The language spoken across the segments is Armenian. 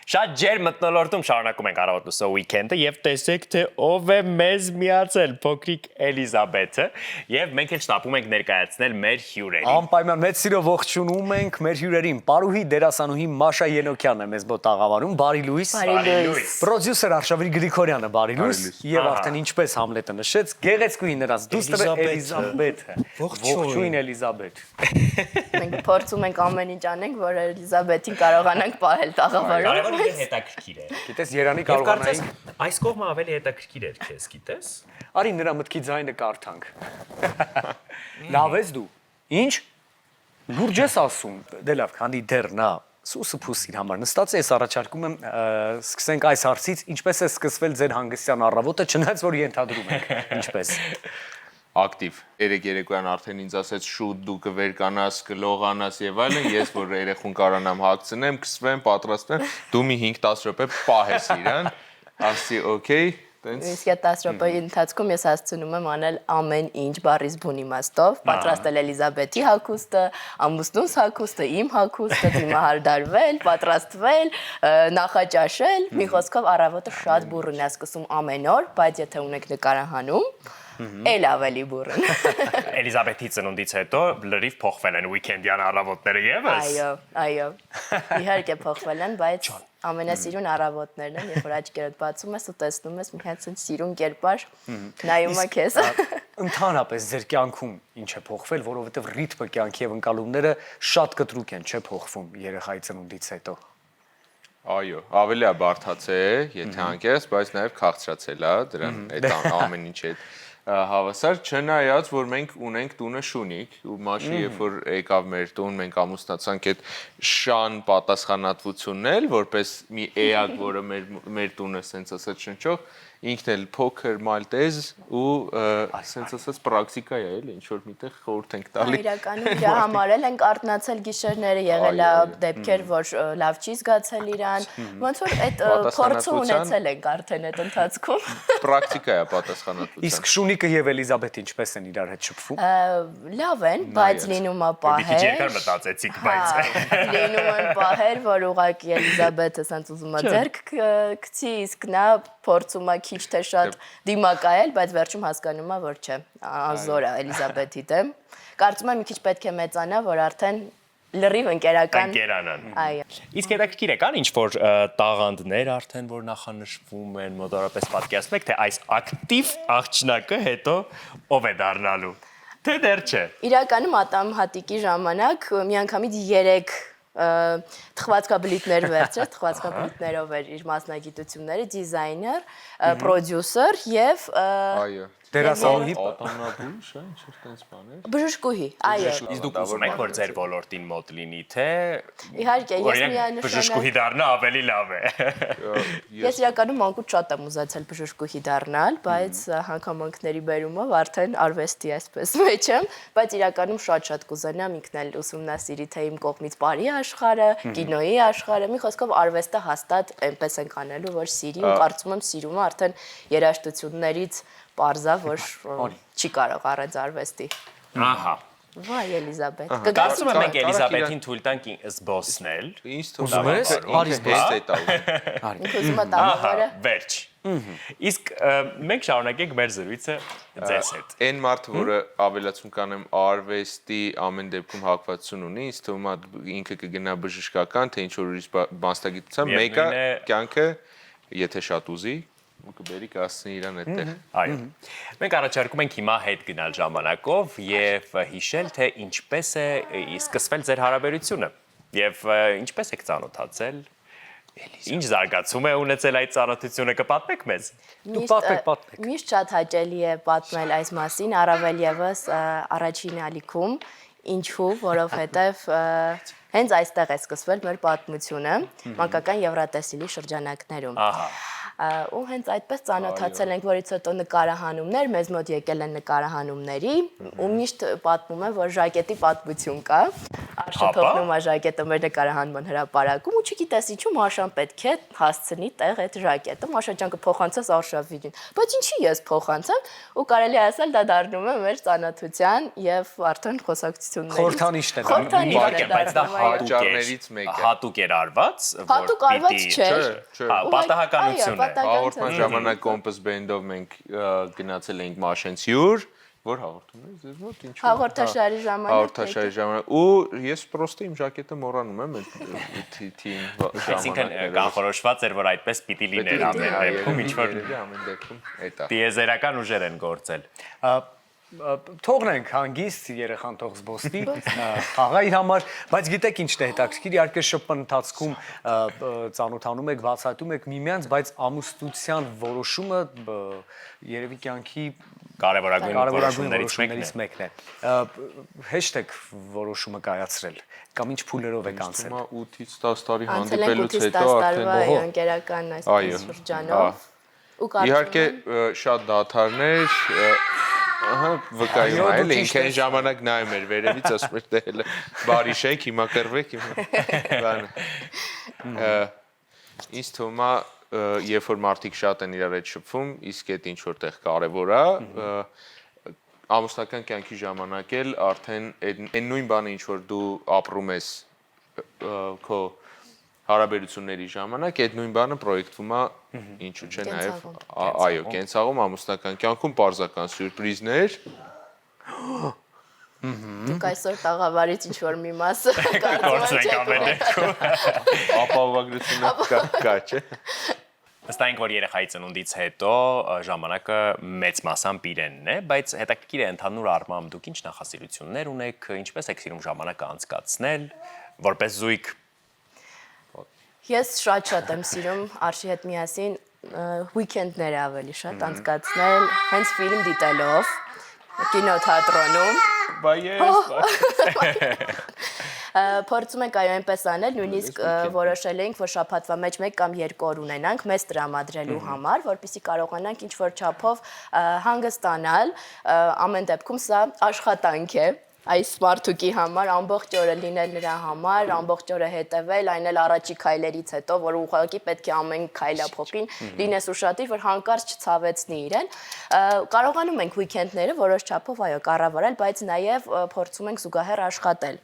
Շատ ջեր մտնոլորտում շարունակում ենք առավոտ լուսո weekend-ը եւ տեսեք թե ով է մեզ միացել փոքրիկ Էլիզաբեթը եւ մենք էլ շտապում ենք ներկայացնել մեր հյուրերին։ Անպայման մեծ սիրով ողջունում ենք մեր հյուրերին։ Պարուհի դերասանուհի Մաշա Ենոքյանն է մեզ մոտ աղավարում։ Բարի լույս։ Պրոդյուսեր Արշավիր Գրիգորյանը բարի լույս եւ արդեն ինչպես Համլետը նշեց, գեղեցկուհի նրանց դուստրը Էլիզաբեթը։ Ողջույն Էլիզաբեթ։ Մենք փորձում ենք ամեն ինչ անենք, որ Էլիզաբեթին կարողանանք պահել տաղավարում։ Հետաքրքիր է։ Գիտես Երանի կարողանային այս կողմը ավելի հետաքրքիր էր քեզ, գիտես։ Արի նրա մտքի ձայնը կարդանք։ Լավ ես դու։ Ինչ։ Լուրջ ես ասում։ Դե լավ, քանի դեռ նա սուսը փուսին համար նստած է, ես առաջարկում եմ սկսենք այս հարցից, ինչպես է սկսվել ձեր հանգստյան առավոտը, չնայած որ ենթադրում ենք, ինչպես։ Ակտիվ։ Երեք երեկոյան արդեն ինձ ասեց շուտ դու կվերկանաս, կլողանաս եւ այլն, ես որ երեխուն կարողանամ հագցնեմ, կսվեմ, պատրաստվեմ, դու մի 5-10 րոպե պահես իրան, ասի օքեյ, տենց։ Իսկ այդ 10 րոպեի ընթացքում ես հասցնում եմ անել ամեն ինչ բառից բուն իմաստով, պատրաստել Էլիզաբեթի հագուստը, ամուսնուս հագուստը, իմ հագուստը, դիմահարդարվել, պատրաստվել, նախաճաշել, մի խոսքով առավոտը շատ բուռն է սկսում ամեն օր, բայց եթե ունեք նկարահանում Էլ ավելի բուրըն։ Էլիզաբեթի ծնունդից հետո լրիվ փոխվել են weekend-յան առավոտները եւս։ Այո։ Իհարկե փոխվել են, բայց ամենասիրուն առավոտներն են, երբ որ աչքերդ բացում ես ու տեսնում ես մի հատ սիրուն կերպար նայում է քեզ։ Ընդհանրապես ձեր կյանքում ինչ է փոխվել, որովհետև ռիթմը կյանքի եւ ընկալումները շատ կտրուկ են, չէ՞ փոխվում երեխայի ծնունդից հետո։ Այո, ավելի է բարդացել, եթե անկեղծ, բայց նաև քաղցրացել է դրան այդ ամեն ինչի հետ հավասար, չնայած որ մենք ունենք տունը Շունիկ ու Մաշի երբ որ եկավ մեր տուն, մենք ամուսնացանք այդ շան պատասխանատվությունն էլ, որպես մի էակ, որը մեր տունը սենց ասած շնչող, ինքն էլ փոքր մալտեզ ու սենց ասած պրակտիկա է էլ ինչ որ միտեղ խորհուրդ ենք տալի։ Իրականում իր համարել ենք արթնացել գիշերները, եղել է դեպքեր, որ լավ չի զգացել իրան, ոնց որ այդ փորձը ունեցել ենք արդեն այդ ընթացքում։ Պրակտիկա է պատասխանատվության։ Իսկ Շունիկը եւ Էլիզաբեթը ինչպես են իրար հետ շփվում։ Լավ են, բայց լինում է պահեր։ Դիք երկար մտածեցիք, բայց լինում են պահեր, որ ուղղակի Էլիզաբեթը սենց ուզում է ձեռք գցի, իսկ նա փորձում է քիչ թե շատ դիմակայել, բայց վերջում հասկանում է, որ չէ, անզոր է Էլիզաբեթի դեմ։ Կարծում եմ մի քիչ պետք է մեծանա, որ արդեն լրիվ ընկերանան։ Այո։ Իսկ հետաքրքիր է, կան ինչ-որ տաղանդներ արդեն, որ նախանշվում են, մոտավորապես պատկերացնում եք, թե այս ակտիվ աղջնակը հետո ով է դառնալու, թե դեռ չէ։ Իրականում ատամհատիկի ժամանակ միանգամից 3 թխվածքաբլիթներ վերցրեց, թխվածքաբլիթներով էր իր մասնագիտությունները, դիզայներ, պրոդյուսեր եւ դերասանուհի Ատամնաբույժ, ինչ որ տենց բաներ։ Բժշկուհի, այո։ Իսկ դուք ուզում եք, որ ձեր ոլորտին մոտ լինի, թե Իհարկե, ես միանշանակ բժշկուհի դառնա ավելի լավ է։ Ես իրականում անկուտ շատ եմ ուզեցել բժշկուհի դառնալ, բայց հանգամանքների բերումով արդեն արվեստի այսպես մեջ եմ, բայց իրականում շատ կուզենամ ինքն էլ ուսումնասիրի թե իմ կողմից բարի աշխարհը, կինոյի աշխարհը, մի խոսքով արվեստը հաստատ այնպես ենք անելու, որ սիրի ու կարծում եմ սիրումը արդեն երաժշտություններից Պարզա, որ չի կարող առանց արվեստի։ Ահա։ Վայ, Էլիզաբեթ։ Կարծում եմ մենք Էլիզաբեթին թույլ տանք զբոսնել։ Ինչ թվում է, արի զբոսնել։ Ինքը ուզում է տաղավարը։ Վերջ։ Իսկ մենք շարունակենք մեր զրույցը ձեզ հետ։ Այն մարդը, որը ավելացում կանեմ արվեստի ամեն դեպքում հակվածություն ունի, ինձ թվում է ինքը կգնա բժշկական, թե ինչ որ ուրիշ մասնագիտությամբ, մեկը կյանքը, եթե շատ ուզի կբերի կասնի իրան այդտեղ։ Այո։ Մենք առաջարկում ենք հիմա հետ գնալ ժամանակով եւ հիշել, թե ինչպես է սկսվել ձեր հարաբերությունը եւ ինչպես եք ծանոթացել։ Ինչ զարգացում է ունեցել այդ ծանոթությունը, կպատմեք մեզ։ Դուք պատմեք։ Միշտ շատ հաճելի է պատմել այս մասին, առավել եւս առաջին ալիքում, ինչու, որովհետեւ հենց այստեղ է սկսվել մեր պատմությունը, մանկական Եվրատեսիլի շրջանակներում։ Ու հենց այդպես ծանոթացել ենք, որից հետո նկարահանումներ, մեզ մոտ եկել են նկարահանումների ու միշտ պատմում եմ, որ ժակետի պատմություն կա, Մաշը թողնում է ժակետը մեր նկարահանման հրապարակում ու չգիտես ինչու Մաշան պետք է հասցնի տեղ այդ ժակետը։ Մաշա ջան կփոխանցես Արշավիրին։ Բայց ինչի ես փոխանցեմ ու կարելի ասել դա դառնում է մեր ծանոթության եւ արդեն խոսակցությունների Խորհրդանիշն է Խորհրդանիշն է բայց դա Հաճարներից մեկը։ հատուկ էր արված, Հատուկ արված չէր։ Պատահականություն է։ Հաղորդման ժամանակ Compass Band-ով մենք գնացել էինք Մաշենց հյուր, որ հաղորդում է ձեզ մոտ ինչ Հաղորդաշարի ժամանակ։ Հաղորդաշարի ժամանակ ու ես պրոստը իմ ժակետը մոռանում եմ այդ թիթին Այսինքն կանխորոշված էր, որ այդպես պիտի լիներ ամեն դեպքում, ինչ որ ամեն դեպքում այդ է։ դիեզերական ուժեր են գործել։ Թողնենք հանգիստ երեխան թող զբոսնի խաղա իր համար, բայց գիտեք ինչն է հետաքրքիր, իհարկե շփման ընթացքում ծանոթանում եք, բացահայտում եք միմյանց, բայց ամուսնության որոշումը երևի կյանքի Կարևորագույն որոշումներից մեկն է։ Հեշտ եք որոշումը կայացրել կամ ինչ փուլերով եք անցել։ Հիմա 8-ից 10 տարի Անցել ենք հանդիպելուց 8-ից 10 հետո տարվա արդեն ընկերական այսպես շրջանով։ Ու իհարկե շատ դադարներ ահա վկայում է էլի ինքն ժամանակ նայում էր վերևից ասում էր դե հələ բարի շեք հիմա կռվեք հիմա ինձ թվում է երբ որ մարդիկ շատ են իրար հետ շփվում իսկ այդ ինչ որտեղ կարևոր է ամուսնական կյանքի ժամանակ էլ արդեն այն նույն բանը ինչ որ դու ապրում ես քո հարաբերությունների ժամանակ այդ նույն բանը պրոյեկտվում է ինչու՞ չէ նաև այո կենցաղում ամուսնական կյանքում պարզական սյուրպրիզներ Դուք այսօր տաղավարից ինչ որ մի մասը կարծում եք ապահովագրությունը կա չէ Վստահ ենք, որ երեխայի ծնունդից հետո ժամանակը մեծ մասամբ իրենն է, բայց հետաքրքիր է ընդհանուր առմամբ դուք ինչ նախասիրություններ ունեք, ինչպես եք սիրում ժամանակը անցկացնել, որպես զույգ Ես շատ եմ սիրում Արշի հետ միասին weekend-ները ավելի շատ անցկացնել, հենց ֆիլմ դիտելով, կինոթատրոնում Բա ես Փորձում ենք այո այնպես անել, նույնիսկ որոշել ենք, որ շաբաթվա մեջ 1 կամ 2 օր ունենանք մեզ տրամադրելու համար, որպեսզի կարողանանք ինչ-որ չափով հանգստանալ, ամեն դեպքում սա աշխատանք է այս մարդուկի համար, ամբողջ օրը լինել նրա համար, ամբողջ օրը հետևել, այն էլ առաջի քայլերից հետո, որ ուղղակի պետք է ամեն քայլափոխին լինես ուշադիր, որ հանկարծ չցավեցնի իրեն։ Կարողանում ենք weekend-ները որոշ չափով այո կառավարել, բայց նաև փորձում ենք զուգահեռ աշխատել։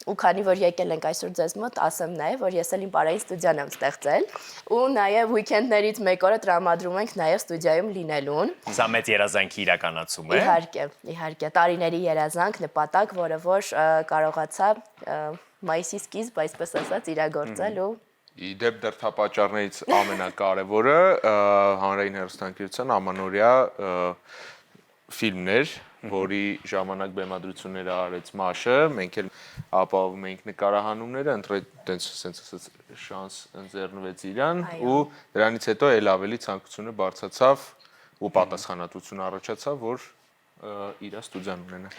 Ու քանի որ եկել ենք այսօր ձեզ մոտ, ասեմ նաև, որ ես էլ իմ բարային ստուդիան եմ ստեղծել, ու նաև weekend-ներից մեկ օրը տրամադրում ենք նաև ստուդիայում լինելուն։ Սա մեծ երազանքի իրականացում է։ Իհարկե, տարիների երազանք, նպատակ, որը որ կարողացա մայիսի սկիզբ, այսպես ասած, իրագործել ու Իդեպ դրդապատճառներից ամենակարևորը հանրային հեռուստաընկերության ամանորյա ֆիլմներ, որի ժամանակ բեմադրությունները արեց Մաշը, մենք էլ ապահովում էինք նկարահանումները, ընտրեց sense ասած շանս ընձեռնվեց իրան ու դրանից հետո էլ ավելի ցանկությունը բարձրացավ ու պատասխանատվություն առաջացավ, որ իր ստուդիան ունենա։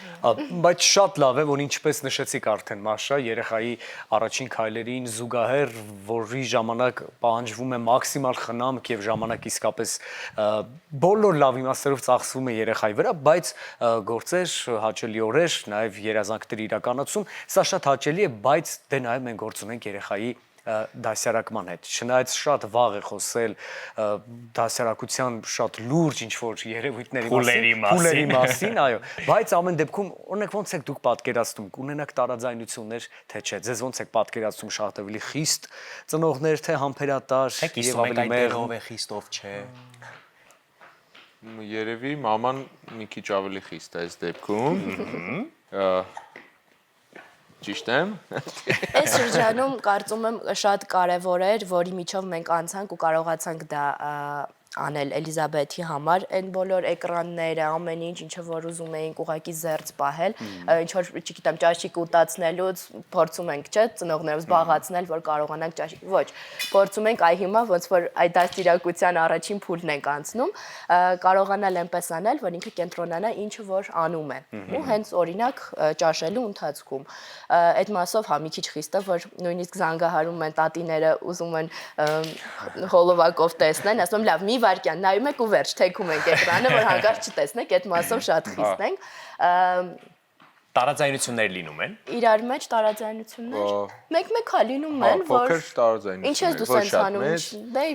Բայց շատ լավ է, որ ինչպես նշեցիք արդեն Մաշա, երեխայի առաջին քայլերին զուգահեռ, որի ժամանակ պահանջվում է մաքսիմալ խնամք եւ ժամանակ իսկապես բոլոր լավ իմաստերով ծախսվում է երեխայի վրա, բայց գործեր, հաճելի օրեր, նաեւ երազանքների իրականացում, սա շատ հաճելի է, բայց դե նաեւ մենք գործ ունենք երեխայի դասյարակման հետ։ Չնայած շատ վաղ է խոսել դասյարակության շատ լուրջ ինչ-որ երևույթների մասին, այո, բայց ամեն դեպքում օրինակ ոնց եք դուք պատկերացնում, կունենաք տարաձայնություններ, թե չէ, ձեզ ոնց եք պատկերացնում շատ ավելի խիստ ծնողներ, թե համբերատար եւ ավելի մեղով է խիստ ով չէ։ Երևի մաման մի քիչ ավելի խիստ է այս դեպքում։ Ճիշտ եմ։ Այս շրջանում կարծում եմ շատ կարևոր էր, որի միջով մենք անցանք ու կարողացանք դա անել Էլիզաբեթի համար, այն բոլոր էկրանները, ամեն ինչ, ինչը որ ուզում էինք ուղղակի զերծ պահել, ինչ որ, չգիտեմ, ճաշիկ ուտացնելուց փորձում ենք, չէ, ծնողներով զբաղացնել, որ կարողանանք ճաշիկ, ոչ, փորձում ենք այ հիմա ոնց որ այդ դաստիարակության առաջին փուլն ենք անցնում, կարողանալ այնպես անել, որ ինքը կենտրոնանա ինչը որ անում է։ Ու հենց օրինակ ճաշելու ընթացքում այդ մասով հա մի քիչ խիստ է, որ նույնիսկ զանգահարում են տատիները, ուզում են հոլովակով տեսնեն, ասում եմ լավ, մի վարքյան նայում եք ու վերջ, թեքում ենք էկրանը, որ հանկարծ չտեսնեք, այդ մասով շատ խիստ ենք։ Տարաձայնություններ լինում են։ Իրար մեջ տարաձայնություններ։ Մեկ-մեկ հա լինում են, որ Փոքր տարաձայնություններ։ ինչ ես դու սենց անում։ Դե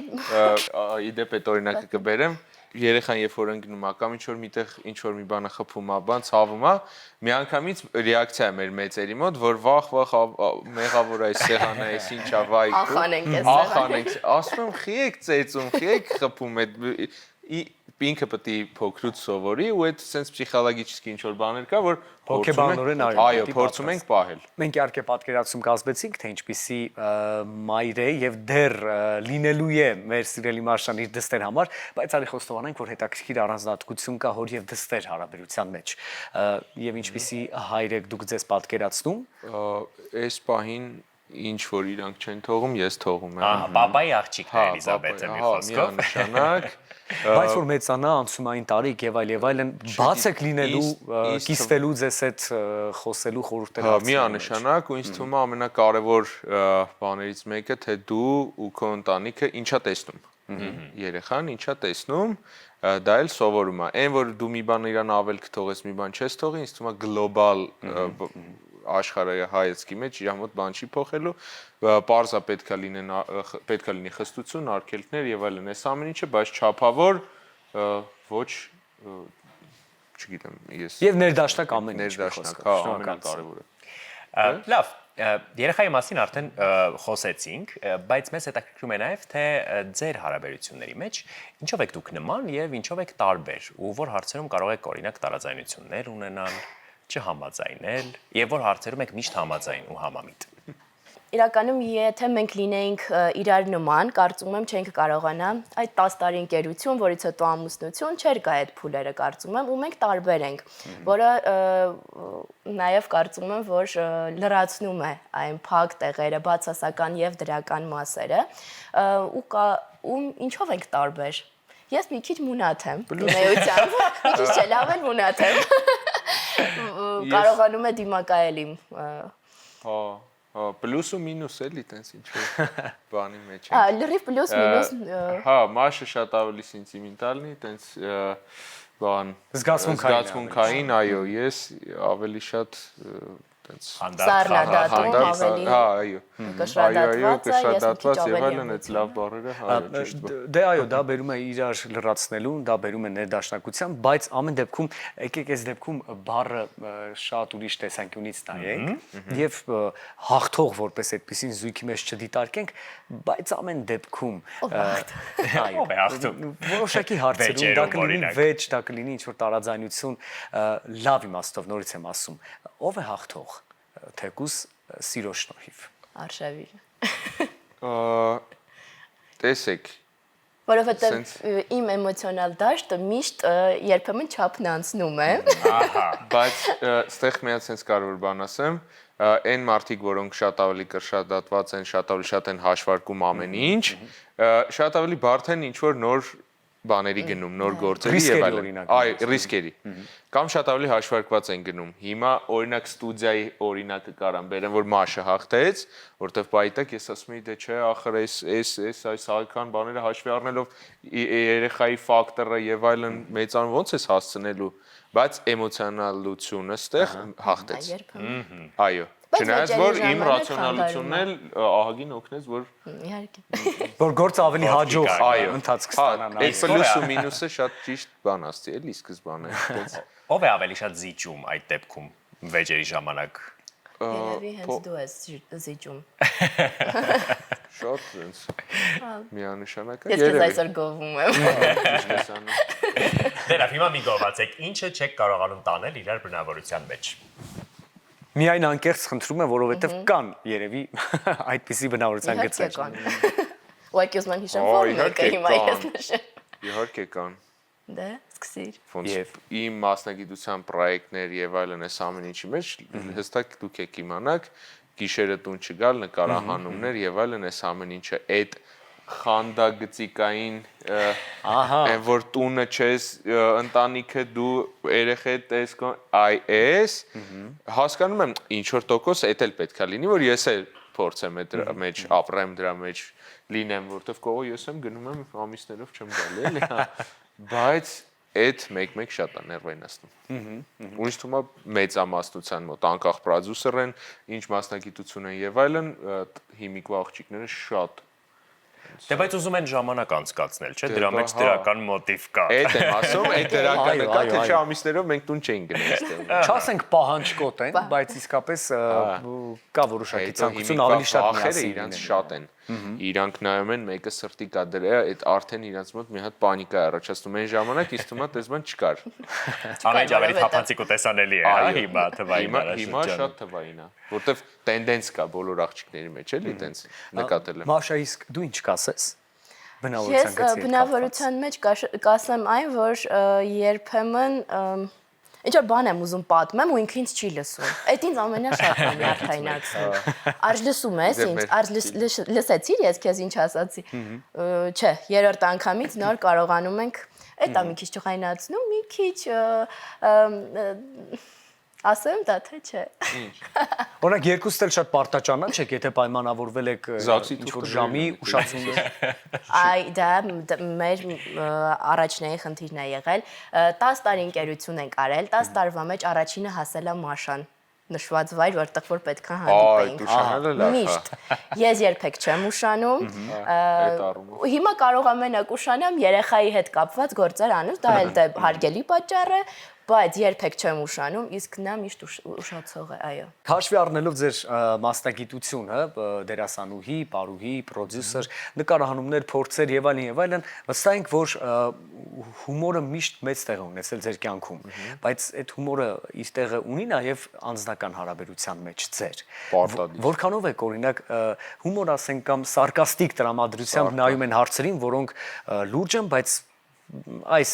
Իդեպ այդ օրինակը կբերեմ, երեխան երբ որ ընկնում է կամ ինչ որ միտեղ ինչ որ մի բանը խփում է, բան ցավում է, միանգամից ռեակցիա է մեր մեծերի մոտ, որ վախ մեղավոր է այս սեղանը, այս ինչա վայ։ Ախանենք էս Ախանենք, ասում եմ, խի եք ծեծում, խի եք խփում այդ ինքը պետք է փոքրուց սովորի ու այդ sense պսիխոլոգիչիսկի ինչ որ բաներ կա, որ Հոգեբանորեն այո, փորձում ենք պահել։ Մենք իհարկե պատկերացում կազմեցինք, թե ինչպիսի մայր է եւ դեռ լինելու է մեր սիրելի Մարշան իր դստեր համար, բայց արի խոստովանենք, որ հետաքրքիր առանձնահատկություն կա հոր եւ դստեր հարաբերության մեջ։ Եւ ինչպիսի հայր եք դուք ձեզ պատկերացնում։ Այս պահին ինչ որ իրանք չեն թողում, ես թողում եմ։ Պապայի աղջիկն է Էլիզաբեթը մի խոսքով։ Միանշանակ Բայց որ մեծանա անցումային տարիք եւ այլն, բաց եք լինելու, կիսվելու ձեզ այդ խոսելու խորհուրդները։ Հա, միանշանակ ու ինձ թվում է ամենակարևոր բաներից մեկը, թե դու ու քո ընտանիքը ինչա տեսնում։ Երեխան ինչա տեսնում, դա էլ սովորում է։ Այն որ դու մի բան իրան ավել կթողես, մի բան չես թողի, ինձ թվում է գլոբալ աշխարհի հայացքի մեջ իր մոտ բան չի փոխելու, պարզա պետքա լինի խստություն, արգելքներ եւ այլն, այս ամեն ինչը, բայց չափավոր ոչ, չգիտեմ, ես Եվ ներդաշնակ ամեն ինչ։ ներդաշնակ, հա, ամենակարևորը։ Լավ, երեխայի մասին արդեն խոսեցինք, բայց մեզ հետաքրքրում է նաև թե ձեր հարաբերությունների մեջ ինչով եք դուք նման եւ ինչով եք տարբեր ու որ հարցերում կարող եք օրինակ տարաձայնություններ ունենալ, չհամաձայնել եւ որ հարցերում եք միշտ համաձայն ու համամիտ։ Իրականում եթե մենք լինեինք իրար նման, կարծում եմ չենք կարողանա այդ 10 տարի ընկերություն, որից հետո ամուսնություն չէր գա այդ փուլերը կարծում եմ, ու մենք տարբեր ենք, որը նաև կարծում եմ, որ լրացնում է այն փակ տեղերը, բացասական եւ դրական մասերը, ու ինչով ենք տարբեր։ Ես մի քիչ մունաթ եմ, դիմեությամբ, մի քիչ չլավ եմ մունաթ եմ։ Կարողանում է դիմակայել իմ Պլյուս ու մինուս էլի տենց ինչ բանի մեջ է։ Լրիվ պլյուս մինուս։ Հա, մաշը շատ ավելի սենտիմենտալնի, տենց բան զգացմունքային, այո, ես ավելի շատ տենց Սառնադատում ավելի։ Հա, այո։ Կշռադատված եւ այլն այդ լավ բառերը, հա, ճիշտ։ Դե այո, դա բերում է իրար լրացնելուն, դա բերում է ներդաշնակության, բայց ամեն դեպքում եկեք այս դեպքում բառը շատ ուրիշ տեսանկյունից նայենք եւ հաղթող որպես այդպեսին զույգի մեջ չդիտարկենք, բայց ամեն դեպքում այո, հաղթող որոշակի հարցերում դա կլինի վեճ, դա կլինի ինչ որ տարաձայնություն, լավ իմաստով նորից եմ ասում, ով է հաղթող թեկուս սիրո շնորհիվ։ Արշավի։ Տեսեք։ Որովհետև իմ էմոցիոնալ դաշտը միշտ երբեմն չափն անցնում է։ Ահա, բայց ստեղ միած sense կարևոր բան ասեմ, այն մարդիկ, որոնք շատ ավելի կրշատատված են, շատ ավելի շատ են հաշվարկում ամեն ինչ, շատ ավելի բարդ են ինչ որ նոր բաների գնում, նոր գործերի եւ այլն։ Այո, ռիսկերի։ Կամ շատ ավելի հաշվարկված են գնում։ Հիմա օրինակ ստուդիայի օրինակը կարամ բերեմ, որ Մաշը հաղթեց, որտեվ բայտակ ես ասում եի, դե չէ, ախր այս այքան բաները հաշվի առնելով երեխայի ֆակտորը եւ այլն մեծան ոնց էս հասցնելու, բայց էմոցիոնալությունը ստեղ հաղթեց։ Այո։ Չնայած որ իմ ռացիոնալությունն էլ ահագին օգնեց, որ իհարկե որ գործը ավելի հաջող ընթացք ստանան։ Այդ պլյուս ու մինուսը շատ ճիշտ բան ասցի, էլի սկզբանը։ ով է ավելի շատ զիջում այդ դեպքում վեճերի ժամանակ։ Երևի հենց դու ես զիջում։ Շատ sense։ Միանշանակ է։ Ես քեզ այսօր գովում եմ։ Դե լավ, հիմա մի գովացեք, ինչը չեք կարողանում տանել իրար բնավորության մեջ։ Միայն անկեղծ խնդրում եմ, որովհետև կան երևի այդպիսի բնավորության գծեր։ Ուղղակի ուզում եմ հիշեմ, որ մեկը հիմա ես նշեմ։ Իհարկե կան։ Դե, սկսիր։ Եվ իմ մասնագիտության պրոյեկտներ եւ այլն այս ամեն ինչի մեջ հստակ դուք եք իմանաք, գիշերը տուն չգալ, նկարահանումներ եւ այլն այս ամեն ինչը այդ խանդագծիկային այն որ տունը չես ընտանիքը դու երեխեդ ես այս հասկանում եմ ինչ որ տոկոս էդ էլ պետքա լինի որ ես էլ փորձեմ այդ մեջ ապրեմ դրա մեջ լինեմ որովհետև կողո ես եմ գնում եմ ամիսներով չեմ գալի էլի բայց այդ մեկ շատ է ներվայնացնում։ Ուրիշ թվում է մեծամասնության մոտ անկախ պրոդյուսերն, ինչ մասնագիտություն են եւ այլն, հիմիկվա աղջիկները շատ Դե բայց ուզում են ժամանակ անցկացնել, չէ՞, դրա մեջ դրական մոտիվ կա։ Այդ եմ ասում, այդ դրականը կա, թե չէ ամիսներով մենք տուն չենք գնալ։ Չասենք պահանջկոտ են, բայց իսկապես կա որոշակի ցանկություն ավելի շատ միասին իրանց շատ են։ Իրանք նայում են մեկը սրտի կա դրա, այդ արդեն իրանց մոտ մի հատ պանիկա է առաջացնում այն ժամանակ, իսկ թվում է դες բան չկար։ Ամեն ավելի թափանցիկ ու տեսանելի է, հա, հիմա թվային Հիմա շատ թվային է, որտեվ տենդենս կա բոլոր աղջիկների մեջ, էլի, տենց նկատել եմ։ Մաշա, իսկ դու ինչ կասես։ Ես բնավորության մեջ կասեմ այն, որ երբեմն ինչ որ բան եմ ուզում պատմեմ ու ինքը ինձ չի լսում։ Այդ ինձ ամենաշատն է նյարդայնացնում։ Արժ լսում ես ինձ, արժ լսեցիր ես քեզ ինչ ասացի։ Չէ, երրորդ անգամից նոր կարողանում ենք այդ մի քիչ ճղայնացնում, մի քիչ ասեմ դա թե չէ։ Օրինակ երկուստ էլ շատ պարտաճանաչ եք, եթե պայմանավորվել եք ինչ-որ ժամի ուշացումը։ Այ դա մեր առաջնային խնդիրն է եղել։ 10 տարի ընկերություն ենք արել, 10 տարվա մեջ առաջինը հասել է Մաշան։ Նշված վայր, որտեղ որ պետքա հանդիպեինք։ Միշտ։ Ես երբեք չեմ ուշանում։ Հիմա կարող եմ մենակ ուշանամ երեխայի հետ կապված գործեր անեմ, դա էլ դե հարգելի պատճառ է, բայց երբեք չեմ ուշանում, իսկ նա միշտ ուշացող է, այո։ Հաշվի առնելով ձեր մասնագիտությունը, դերասանուհի, պարուհի, պրոդյուսեր, նկարահանումներ, փորձեր եւ այլն, վստահ ենք, որ հումորը միշտ մեծ տեղ է ունեցել ձեր կյանքում, բայց այդ հումորը իր տեղը ունի նաեւ անձնական հարաբերության մեջ ձեր։ Որքանով եք օրինակ հումոր ասենք կամ սարկաստիկ տրամադրությամբ նայում են հարցերին, որոնք լուրջ են, բայց այս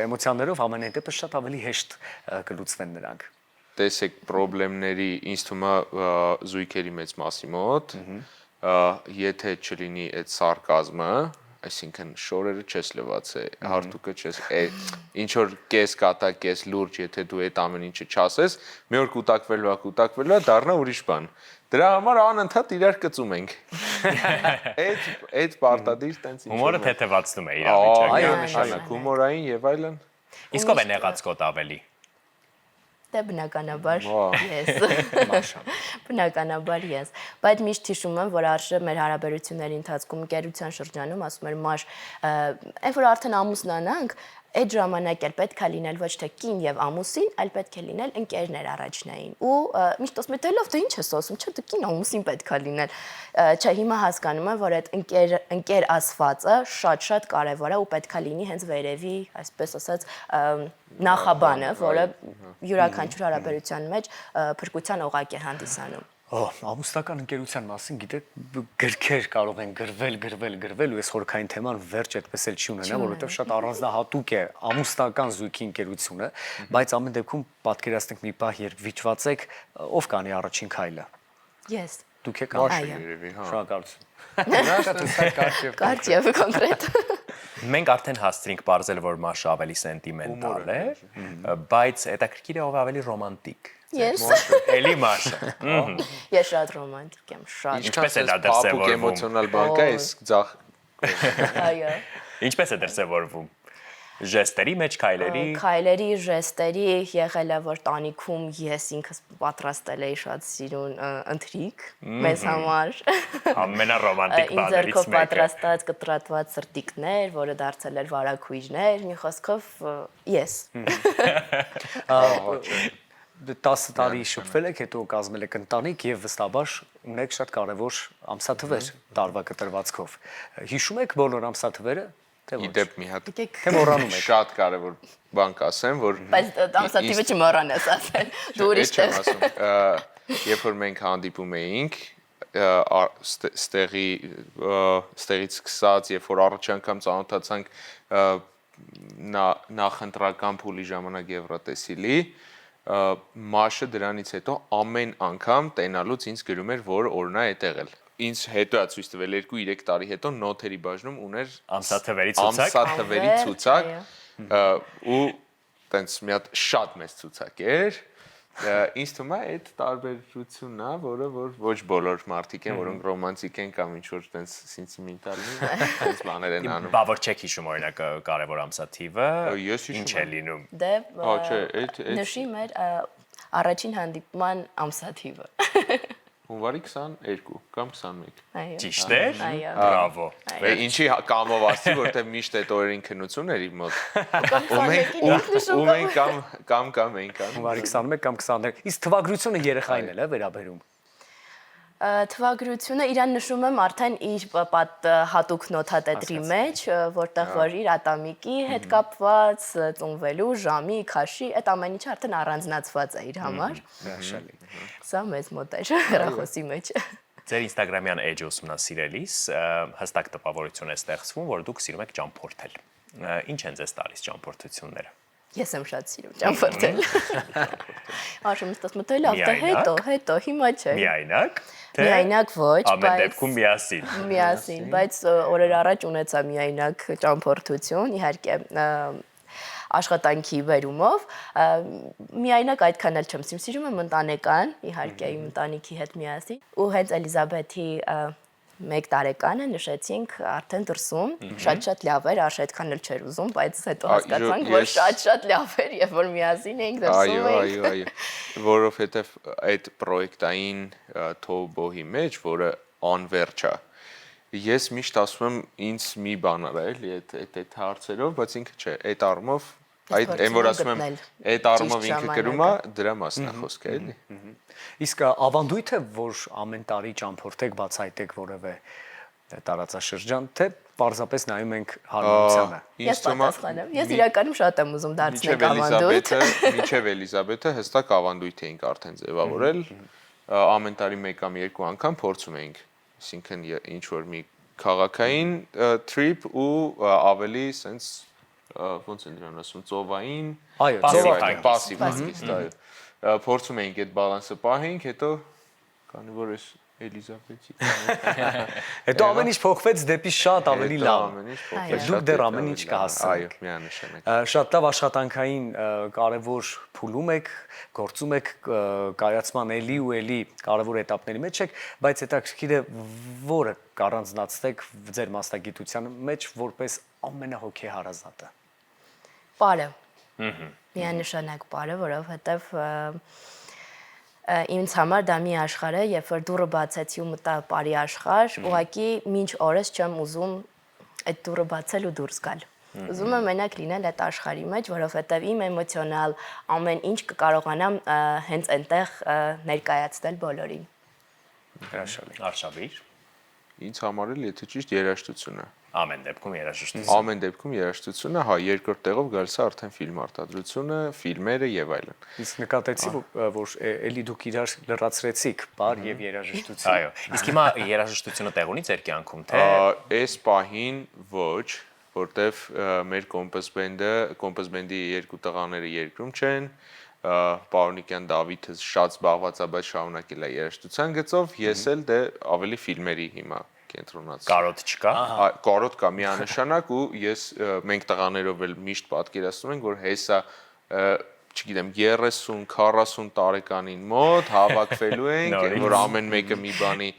էմոցիաներով ամենայն դեպս շատ ավելի հեշտ կլուծվեն նրանք։ Տեսեք խնդիրների ինձ թվում է զույգերի մեծ մասի մոտ, եթե չլինի այդ սարկազմը, այսինքն շորերը չես լվացե, հարթուկը չես, ինչ որ կես կատակ, կես լուրջ, եթե դու այդ ամեն ինչը չասես, մի օր կուտակվելու է, դառնա ուրիշ բան։ Դրա համար անընդհատ իրար կծում ենք։ Այդ պարտադիր տենց ինչ։ Հումորը թեթևացնում է իրավիճակը։ Այո, նշանակ, հումորային եւ այլն։ Իսկ ով է նեղացկոտ ավելի։ Դե բնականաբար ես։ Բնականաբար ես, բայց միշտ հիշում եմ, որ Արշը մեր հարաբերությունների ընթացքում ընկերության շրջանում ասում էր Մաշ, այն որ արդեն ամուսնանանք, այդ ժամանակ էլ պետք է լինել ոչ թե կին եւ ամուսին, այլ պետք է լինել ընկերներ առաջնային։ Ու միշտ ասում եմ, դե լավ, դու ինչ ես ասում, չէ, դու կին ամուսին պետք է լինել։ Չէ, հիմա հասկանում եմ, որ այդ ընկեր ասվածը շատ կարեւոր է ու պետք է լինի հենց վերևի, այսպես ասած, նախաբանը, որը յուրաքանչյուր հարաբերության մեջ փրկության օղակ է հանդիսանում։ Ամուսնական ընկերության մասին գիտեք գրքեր կարող են գրվել ու այս խորքային թեման վերջ այդպես էլ չի ունենա, որովհետև շատ առանձնահատուկ է ամուսնական զույգի ընկերությունը, բայց ամեն դեպքում պատկերացնենք մի պահ, երբ վիճված եք, ով կանի առաջին քայլը։ Ես։ Դուք եք Շնորհակալություն։ Կարճ կոնկրետ։ Մենք արդեն հասցրինք ողջել, որ Մաշը ավելի սենտիմենտալ է, բայց հետաքրքիր է ով ավելի ռոմանտիկ։ Ես։ Էլի Մաշը։ Ես շատ ռոմանտիկ եմ, շատ։ Ինչպես է դա դրսևորվում։ Էմոցիոնալ բան կա, իսկ ձախ։ Այո։ Ինչպես է դրսևորվում։ Ժեստերի մեջ քայլերի, ժեստերի եղել է, որ տանիքում ես ինքս պատրաստել էի շատ սիրուն ընթրիկ մեզ համար։ Ամենառոմանտիկ բաներից մեկը։ Ինձ ձեռքով պատրաստած կտրատված սրտիկներ, որը դարձել էր վարագույրներ, մի խոսքով ես։ 10 տարի շփվել եք, հետո կազմել եք ընտանիք եւ վստահաբար ունեք շատ կարեւոր ամսաթվեր տարվա կտրվածքով։ Հիշում եք բոլոր ամսաթվերը։ Իդեպ մի հատ թե մոռանում եք։ Շատ կարևոր բան կասեմ, որ բայց ամսաթիվը չմոռանաս ասել։ Դու ուրիշ տեղ։ Երբ որ մենք հանդիպում էինք, ստեղից սկսած, երբ որ առաջ անգամ ծանոթացանք նախընտրական փուլի ժամանակ Եվրատեսիլի, Մաշը դրանից հետո ամեն անգամ տենալուց ինձ գրում էր, որ օրնա է եղել։ Ինձ հետո է ցույց տվել 2-3 տարի հետո նոթերի բաժնում ուներ ամսաթվերի ցուցակ ու տենց մի հատ շատ մեծ ցուցակ էր Ինձ թվում է այդ տարբերությունն է, որը որ ոչ բոլոր մարդիկ են, որոնք ռոմանտիկ են կամ ինչ որ տենց սենտիմենտալի, տենց բաներ են անում։ Բա որ չեք հիշում օրինակ կարևոր ամսաթիվը։ Ես հիշում Ինչ է լինում։ Դե չէ, այդ նշի մեր առաջին հանդիպման ամսաթիվը։ հունվարի 22 կամ 21։ Այո։ Ճիշտ է։ Այո։ Բրավո։ Ինչի կամով ասի, որտեղ միշտ այդ օրերին քննություն էր իր մոտ։ Կամ 21-ին ինքն Ու նշում մենք կամ ենք ան։ Հունվարի 21 կամ 23։ Իսկ թվագրությունը երեխային էլ է վերաբերում։ Թվագրությունը իրան նշում եմ արդեն իր հատուկ նոթատետրի մեջ, որտեղ որ իր ատամիկի հետ կապված, ծնվելու ժամի, քաշի, այդ ամեն ինչը արդեն առանձնացված է իր համար։ Հրաշալի։ Սա մեծ մոտ է հեռախոսի մեջ։ Ձեր Instagram-յան էջը ուսումնասիրելիս հստակ տպավորություն է ստեղծվում, որ դուք սիրում եք ճամփորդել։ Ինչ են ձեզ տալիս ճամփորդությունները։ Ես եմ շատ սիրում ճամփորդել։ Աշում ստաս մտել ավտո հետո հիմա չէ։ Միայնակ։ Միայնակ ոչ, Ամեն դեպքում միասին։ Միասին, բայց օրեր առաջ ունեցա միայնակ ճամփորդություն, իհարկե աշխատանքի վերումով, միայնակ այդքան էլ չեմ սիրում եմ ընտանեկան, իհարկե իմ ընտանիքի հետ միասին, ու հենց Էլիզաբեթի 1 տարեկանը նշեցինք արդեն դրսում, շատ լավ էր, արժե այդքան էլ չէր ուզում, բայց հետո հասկացանք, որ շատ լավ էր, եւ որ միասին էինք դրսում էինք։ Այո, որովհետեւ այդ պրոյեկտային թոուբոհի մեջ, որը անվերջ է, ես միշտ ասում եմ ինձ մի բան արա էլի այդ հարցերով, բայց ինքը չէ, այդ առումով այդ այն որ ասում եմ այդ առումով ինքը գրում է դրա մասն է խոսքը էլի։ Իսկ ավանդույթ է, որ ամեն տարի ճամփորդեք, բացայտեք որևէ տարածաշրջան, թե պարզապես նայում ենք հարմարությանը։ Ես պատասխանեմ։ Ես իրականում շատ եմ ուզում դարձնել ավանդույթ։ Մինչև Էլիզաբեթը հստակ ավանդույթ էինք արդեն ձևավորել, ամեն տարի 1 կամ 2 անգամ փորձում էինք, այսինքն ինչ որ մի քաղաքային trip ու ավելի sense ոնց են դրան ասում ծովային, պասիվ հանգիստ, այո։ Փորձում էինք այդ բալանսը պահենք, հետո քանի որ էս Էլիզաբեթի Հետո ամեն ինչ փոխվեց դեպի շատ ավելի լավ։ ամեն ինչ փոխվեց։ Դուք դեռ ամեն ինչ կհասցնեք։ Այո, միանշանակ։ Շատ լավ աշխատանքային կարևոր փուլում եք, գործում եք կայացման էլի ու էլի կարևոր էտապների մեջ եք, բայց հետաքրքիր է որը կառանձնացնեք ձեր մասնագիտության մեջ որպես ամենահոգեհարազատը։ Պարը։ Միանշանակ պարը, որովհետև ինձ համար դա մի աշխարհ է, երբ որ դուռը բացեցի ու մտա բարի աշխարհ, ուղղակի մինչ օրս չեմ ուզում այդ դուռը բացել ու դուրս գալ։ Ուզում եմ մենակ լինել այդ աշխարհի մեջ, որովհետև իմ էմոցիոնալ ամեն ինչ կկարողանամ հենց այնտեղ ներկայացնել բոլորին։ Հրաշալի։ Արշավիր։ Ինձ համար էլ եթե ճիշտ երաժշտությունը։ Ամեն դեպքում երաժշտություն։ Ամեն դեպքում երաժշտությունը, հա, երկրորդ տեղով գալիս է արդեն ֆիլմ արտադրությունը, ֆիլմերը եւ այլն։ Իսկ նկատեցի, որ էլի դուք իրար լրացրեցիք բար եւ երաժշտություն։ Այո։ Իսկ հիմա երաժշտությունը տեղ ունի ձեր կյանքում, թե Այս պահին ոչ, որտեվ մեր կոմպոզ բենդի երկու տղաները երկրում չեն, Պարոնիկյան Դավիթը շատ զբաղված է, բայց շարունակել է երաժշտության գծով, ես էլ դե ավելի ֆիլմերի հիմա կենտրոնացել։ կարոտ չկա։ Կարոտ կա միանշանակ ու մենք տղաներով էլ միշտ պատկերացնում ենք, որ հեսա, չգիտեմ, 30-40 տարեկանին մոտ հավաքվելու ենք, որ ամեն մեկը մի բանի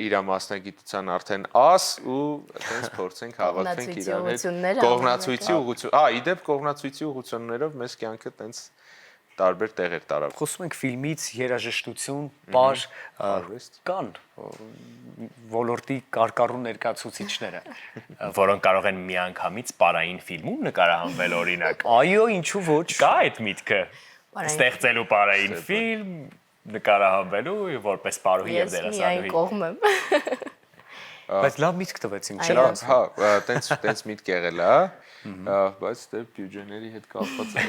իր մասնագիտության արդեն ու այդպես փորձենք հավաքվենք իրար հետ կողմնացույցի ուղղություն։ Իդեպ կողմնացույցի ուղղություններով մեզ կյանքը տենց տարբեր տեղեր տարավ։ Խոսում ենք ֆիլմից, երաժշտություն, բար, կան ոլորտի կարկառու ներկայացուցիչները, որոնք կարող են միանգամից պարային ֆիլմում նկարահանվել օրինակ։ Այո, ինչու ոչ։ Կա այդ միտքը ստեղծելու պարային ֆիլմ, նկարահանվելու որպես պարուհի եւ Ես միայն դերասանուհի։ կողմ եմ։ Բայց լավ միտք տվեցինք, չէ՞։ Հա, տենց միտք եղել է, բայց դե բյուջեների հետ կապված է։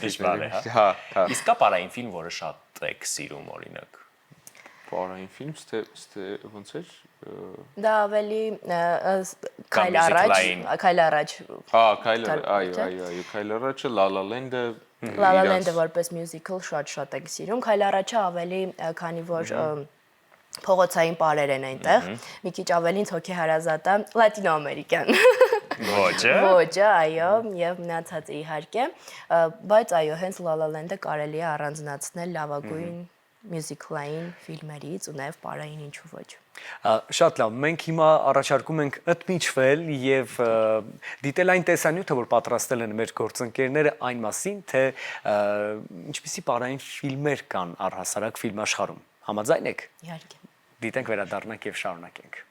Դժվար է, հա։ Իսկ կա պարային ֆիլմ, որը շատ եք սիրում օրինակ։ Պարային ֆիլմ, ոնց էր։ Դա ավելի քայլ առաջ։ Այո, քայլ առաջը La La Land-ը La La Land-ը որպես մյուզիկլ շատ ենք սիրում։ Քայլ առաջը ավելի, քանի որ փողոցային պարեր են այնտեղ, մի քիչ ավելին հոգեհարազատ է լատինոամերիկյան։ Ոչը։ Ոչը, այո, եւ մնացածը իհարկե, բայց այո, հենց La La Land-ը կարելի է առանձնացնել լավագույն մյուզիկլային ֆիլմերից ու նաեւ պարային ինչու ոչ։ Շատ լավ, մենք հիմա առաջարկում ենք ընդմիջվել եւ դիտել այն տեսանյութը, որ պատրաստել են մեր գործընկերները այն մասին, թե ինչպիսի պարային ֆիլմեր կան առհասարակ ֆիլմաշխարհում։ Համաձայն եք։ Իհարկե։ Դիտենք, վերադառնանք եւ շարունակենք։